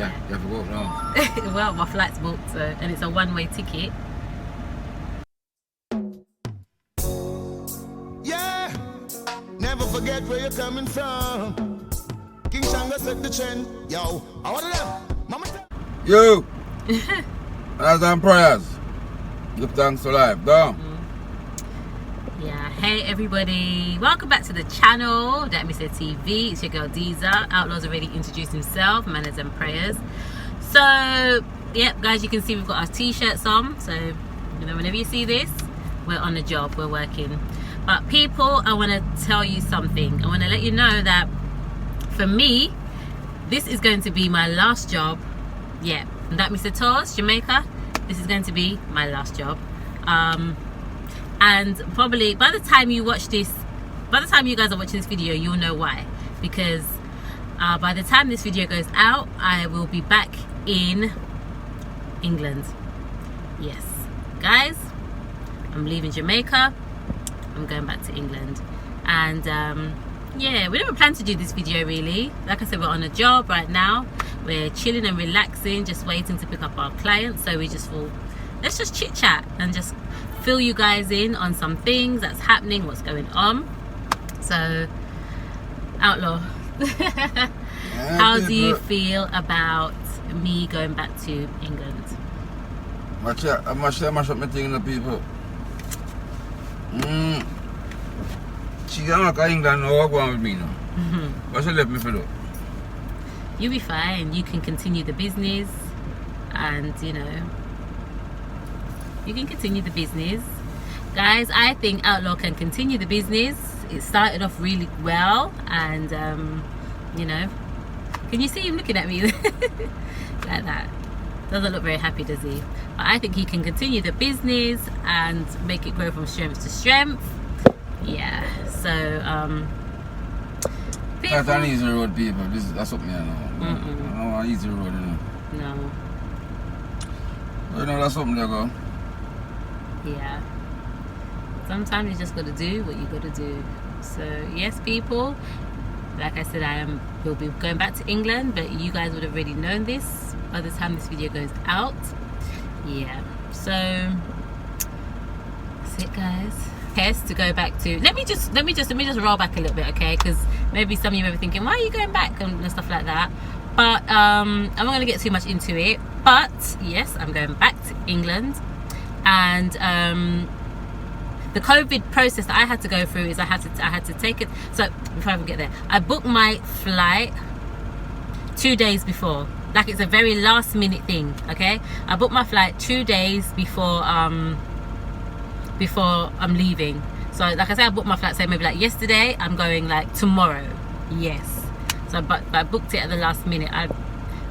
Yeah, you have to go up now. Well, my flight's booked, so, and it's a one-way ticket. Yeah, never forget where you're coming from. King Shango set the trend. Yo, I want them. Mama. Yo! Prayers and prayers. Give thanks to life. Down. Yeah, hey everybody, welcome back to the channel, datmisehtv. It's your girl DEEZER. Outlaw's already introduced himself, manners and prayers. So, yep, guys, you can see we've got our t-shirts on. So, you know, whenever you see this, we're on the job, we're working. But people, I want to tell you something. I want to let you know that for me, this is going to be my last job. Yeah, datmisehtv, Jamaica, this is going to be my last job. And probably by the time you watch this, by the time you guys are watching this video, you'll know why. Because by the time this video goes out, I will be back in England. Yes, guys, I'm leaving Jamaica. I'm going back to England. And yeah, we never planned to do this video really. Like I said, we're on a job right now. We're chilling and relaxing, just waiting to pick up our clients. So we just thought, let's just chit chat and just fill you guys in on some things that's happening, what's going on. So, Outlaw, how do you feel about me going back to England? I mash up my thing in the people. She can't go to England now, go on with me now. What she left me for though? You'll be fine. You can continue the business, and you know, you can continue the business. Guys, I think Outlaw can continue the business. It started off really well, and you know, can you see him looking at me like that? Doesn't look very happy, does he? But I think he can continue the business and make it grow from strength to strength. Yeah, so that's an easy road, people. That's something I know. I know an easy road, you know. No. You know, that's something they go. Yeah, sometimes you just got to do what you got to do. So yes, people, like I said, will be going back to England, but you guys would have already known this by the time this video goes out. Yeah, so that's it, guys. Test to go back to, let me just roll back a little bit, okay? Because maybe some of you may be thinking, why are you going back and stuff like that. But I'm not going to get too much into it. But yes, I'm going back to England. And the COVID process that I had to go through is I had to take it. So before I even get there, I booked my flight 2 days before. Like, it's a very last minute thing. Okay, I booked my flight 2 days before I'm leaving. So like I said, I booked my flight, say maybe like yesterday. I'm going like tomorrow. Yes. So but I booked it at the last minute. I've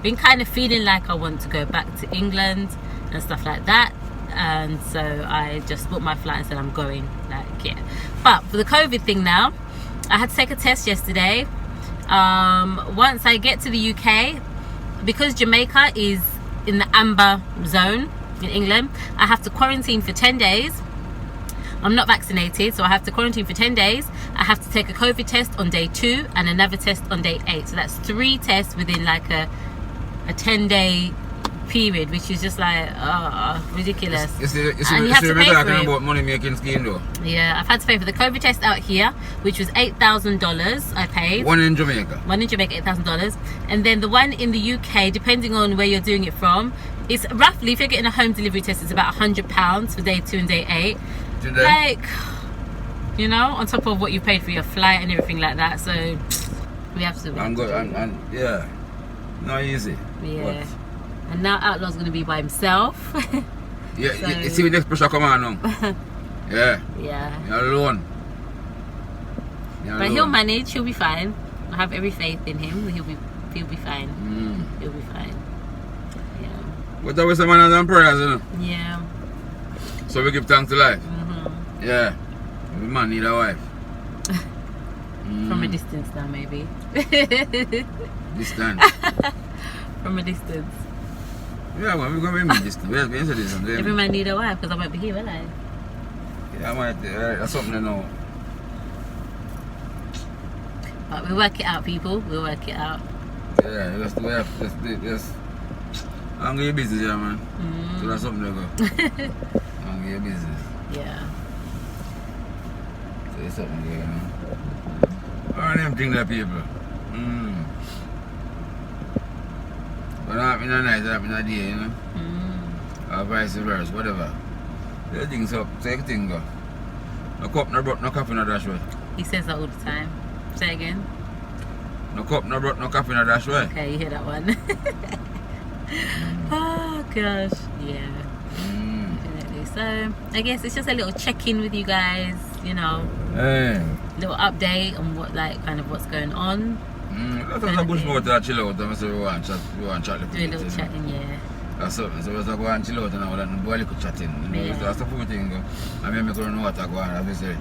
been kind of feeling like I want to go back to England and stuff like that. And so I just booked my flight and said I'm going, like, yeah. But for the COVID thing now, I had to take a test yesterday. Once I get to the UK, because Jamaica is in the amber zone in England, I have to quarantine for 10 days. I'm not vaccinated, so I have to quarantine for 10 days. I have to take a COVID test on day 2 and another test on day 8. So that's 3 tests within like a 10-day period, which is just like ridiculous. You and you have to pay for it. About money making scheme though. Yeah, I've had to pay for the COVID test out here, which was $8,000. I paid. One in Jamaica, $8,000, and then the one in the UK, depending on where you're doing it from, it's roughly, if you're getting a home delivery test, it's about £100 for day 2 and day 8. Like, you know, on top of what you paid for your flight and everything like that. So we have to. I'm good, and yeah, not easy. Yeah. But. And now Outlaw's going to be by himself. Yeah, so, you see when this pressure come on now. Yeah. Yeah. You're alone. But he'll manage. He'll be fine. I have every faith in him. He'll be fine. He'll be fine. Yeah. But that was the manners and prayers, you know. Yeah. So we give thanks to life. Yeah. Every man need a wife. From a distance now, maybe. Distance. From a distance. Yeah, well, we're going to be distance. We're going to distance. Every man need a wife, because I might be here, will I? Yeah, I might. That's something to know. But we'll work it out, people. We'll work it out. Yeah, just I'm going to business here, man. So that's something to go. I'm going to business. Yeah. So it's something there, you know. All them things that people. But I'm in a night, I'm in a day, you know. Or vice versa, whatever. The things up, take thing go. No cup, no broth, no coffee, no dash way. He says that all the time. Say again. No cup, no broth, no coffee, no dash way. Okay, you hear that one. Oh gosh, yeah. Definitely. So I guess it's just a little check-in with you guys, you know. Hey. Little update on what what's going on. Let's have a bush more to chill out and say we want chat Do a little chatting, yeah. That's something. So we're going to chill out and all that and boy little chatting. Yeah. That's the food thing. I mean, I don't know what to go on, obviously.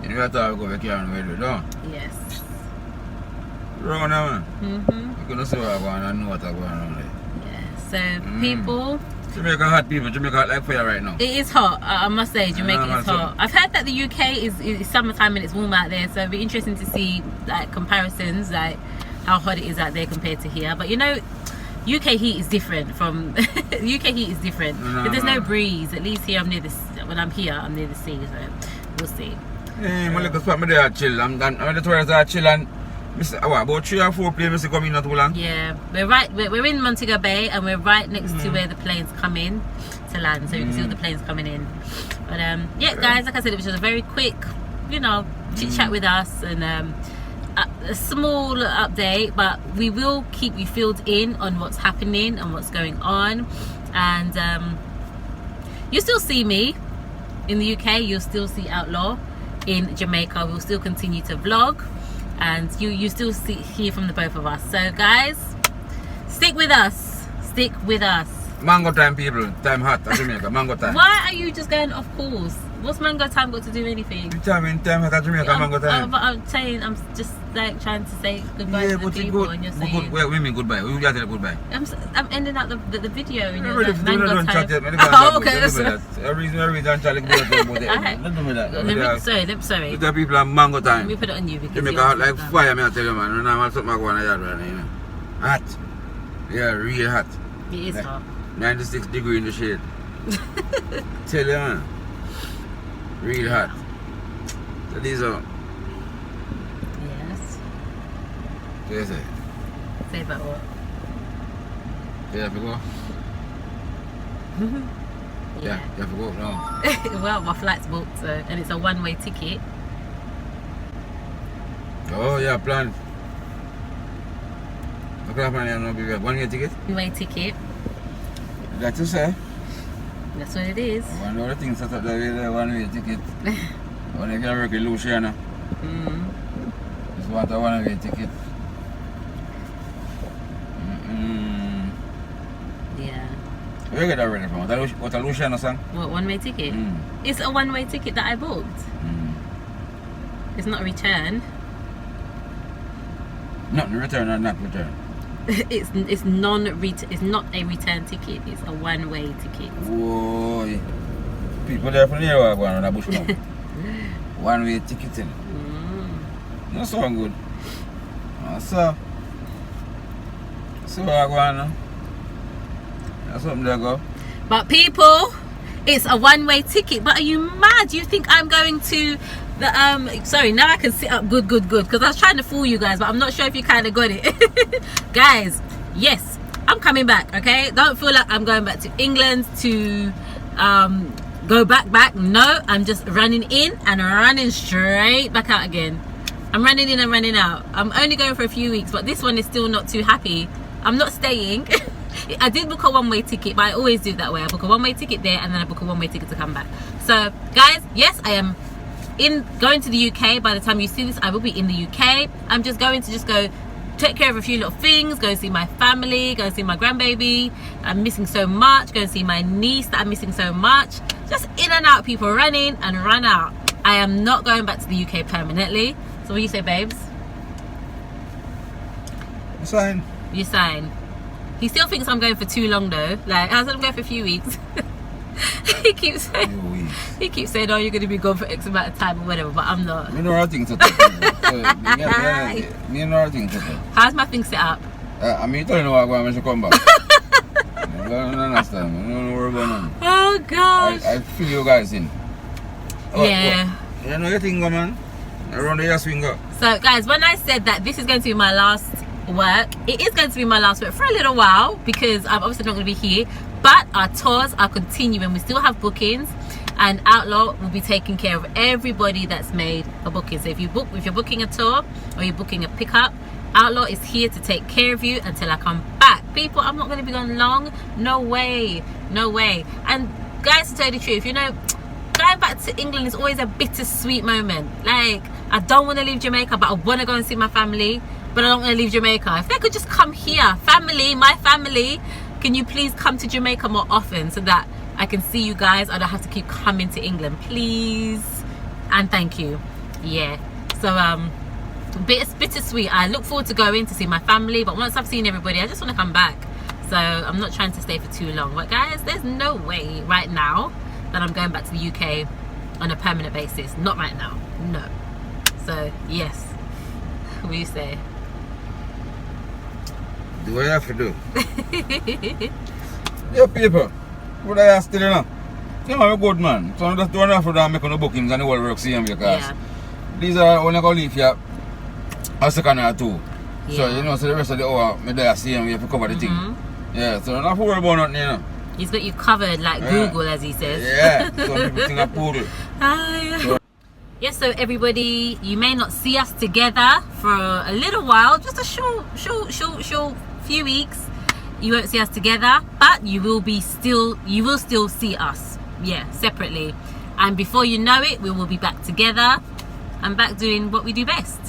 You know what I go back here and we do, Yes. Wrong now, man. You couldn't say what I go on and know what I go on. Yeah. So people, Jamaica hot people, Jamaica hot like fire right now. it is hot. I must say, Jamaica is so- hot. I've heard that the UK is summertime and it's warm out there, so it'll be interesting to see like comparisons, like how hot it is out there compared to here. But you know, UK heat is different from UK heat is different. No, But there's no no. breeze. At least here I'm near the when I'm here I'm near the sea, so we'll see. Hey, my little spot me there chill. I'm the tourists are chill and about 3 or 4 planes come in not too long. Yeah, we're in Montego Bay and we're right next to where the planes come in to land, so you can see all the planes coming in. But yeah, guys, like I said, it was just a very quick, you know, chit chat with us and a small update, but we will keep you filled in on what's happening and what's going on. And you still see me in the UK, you'll still see Outlaw in Jamaica. We'll still continue to vlog, and you still hear from the both of us. So guys, stick with us. Mango time, people. Time hot at Jamaica. Mango time. Why are you just going off course? What's mango time got to do with anything? Time hot at Jamaica. Mango time. But I'm saying, I'm just like trying to say goodbye Yeah, to but the it's people, good. and you're But saying good. Well, we mean goodbye. We will tell you goodbye. I'm ending out the video, and you're Really, like, do not mango don't chat time. yet. Oh, okay. Don't do that. Every time chat like that. Don't do that. Sorry. The people are mango Let time. me put it on you because Jamaica you're hot like done. fire, me I tell you, man. When I'm something going on here, right now, you know. Hot. Yeah, real hot. It is Yeah. hot. 96 degrees in the shade. Tell you, man. Real hot. So these are. Yes. What do you say? Say about what? You have to go? Yeah, you have to go now. Well, my flight's booked, so, and it's a one-way ticket. Oh, yeah, plan. Okay, man, you know, be 1 year ticket? One-way ticket. That's to say. That's what it is. One of the things set up there, 1 way ticket. When you can work in Luciana, just want a 1 way ticket. Yeah. Where you get that ready from? What a Luciana song? What, one-way ticket? It's a one-way ticket that I booked. It's not a return. Not return or not return? It's not a return ticket. It's a one-way ticket. Whoa. People there from here are going on a bush now. 1 way ticket. Not so good. So I go on now. That's something there go. But people, it's a one-way ticket. But are you mad? You think I'm going to the sorry, now I can sit up good, because I was trying to fool you guys, but I'm not sure if you kind of got it. Guys, yes, I'm coming back, okay? Don't feel like I'm going back to England to go back. No, I'm just running in and running straight back out again. I'm running in and running out. I'm only going for a few weeks, but this one is still not too happy. I'm not staying. I did book a one-way ticket, but I always do it that way. I book a one-way ticket there, and then I book a one-way ticket to come back. So guys, yes, I am going to the UK. By the time you see this, I will be in the UK. I'm just going to go take care of a few little things, go and see my family, go and see my grandbaby I'm missing so much, go and see my niece that I'm missing so much. Just in and out, people, run in and run out. I am not going back to the UK permanently. So what do you say, babes? Sign. You sign. He still thinks I'm going for too long though. Like, I said I'm going for a few weeks. He keeps saying, oh, you're going to be gone for X amount of time or whatever, but I'm not. You know our things to do. You know our things to do. How's my thing set up? I mean, tell you what I'm going to come back. I don't understand. I don't know where we're going on. Oh gosh. I feel you guys in. Yeah. You know your thing, man. Around the swing up. So guys, when I said that this is going to be my last work, it is going to be my last work for a little while because I'm obviously not going to be here. But our tours are continuing. We still have bookings, and Outlaw will be taking care of everybody that's made a booking. So if you're booking a tour or you're booking a pickup, Outlaw is here to take care of you until I come back. People, I'm not going to be gone long. No way. No way. And guys, to tell you the truth, you know, going back to England is always a bittersweet moment. Like, I don't want to leave Jamaica, but I want to go and see my family, but I don't want to leave Jamaica. If they could just come here, family, my family, can you please come to Jamaica more often so that I can see you guys? I don't have to keep coming to England, please. And thank you. Yeah. So it's bittersweet. I look forward to going to see my family, but once I've seen everybody, I just want to come back. So I'm not trying to stay for too long. But guys, there's no way right now that I'm going back to the UK on a permanent basis. Not right now. No. So yes. What do you say? Do what I have to do. Yeah, people. What I ask still, you know? You know, I'm a good man. So I just don't have to make no bookings and the whole work same because these are when I go leave here a second or two. Yeah. So you know, so the rest of the hour me there same we have to cover the thing. Yeah, so I don't have to worry about nothing, you know. He's got you covered like Google, as he says. Yeah, some people think I poodle. So. Yes, so everybody, you may not see us together for a little while, just a short few weeks. You won't see us together, but you will still see us, yeah, separately. And before you know it, we will be back together and back doing what we do best.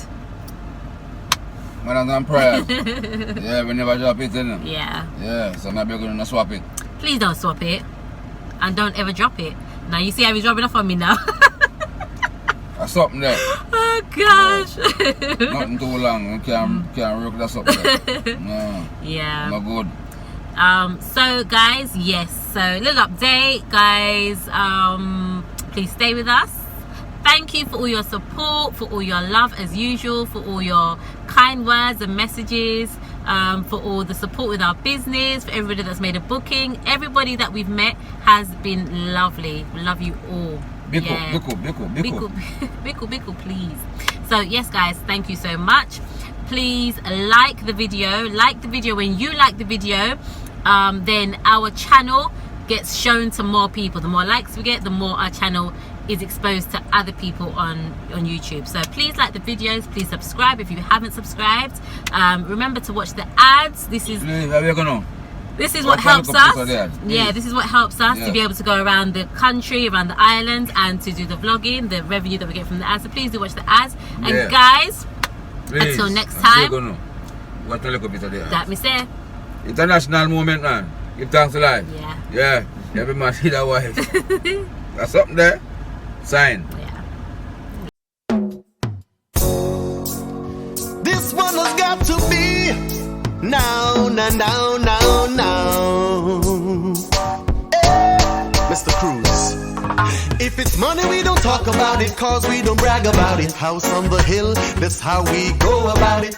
Madam and prayers. Yeah, we never drop it, you know. Yeah. Yeah, so maybe we're gonna swap it. Please don't swap it, and don't ever drop it. Now you see how he's rubbing off on me now. That's something there. Oh gosh. Yeah. Nothing too long. We can't work that something there. No. Yeah. No good. So guys, yes. So little update, guys. Please stay with us. Thank you for all your support, for all your love as usual, for all your kind words and messages, for all the support with our business, for everybody that's made a booking. Everybody that we've met has been lovely. We love you all. Bickle, please. So yes guys, thank you so much. Please like the video. When you like the video, then our channel gets shown to more people. The more likes we get, the more our channel is exposed to other people on YouTube. So please like the videos, please subscribe if you haven't subscribed. Remember to watch the ads. This is what helps us. Yeah, this is what helps us to be able to go around the country, around the island, and to do the vlogging, the revenue that we get from the ads. So please do watch the ads. And guys, until next time, that me say. International moment, man. Give thanks to life. Yeah. Yeah. Every man see that wife. That's something there. Sign. Yeah. This one has got to be now. Hey, Mr. Cruz. If it's money, we don't talk about it, cause we don't brag about it. House on the hill, that's how we go about it.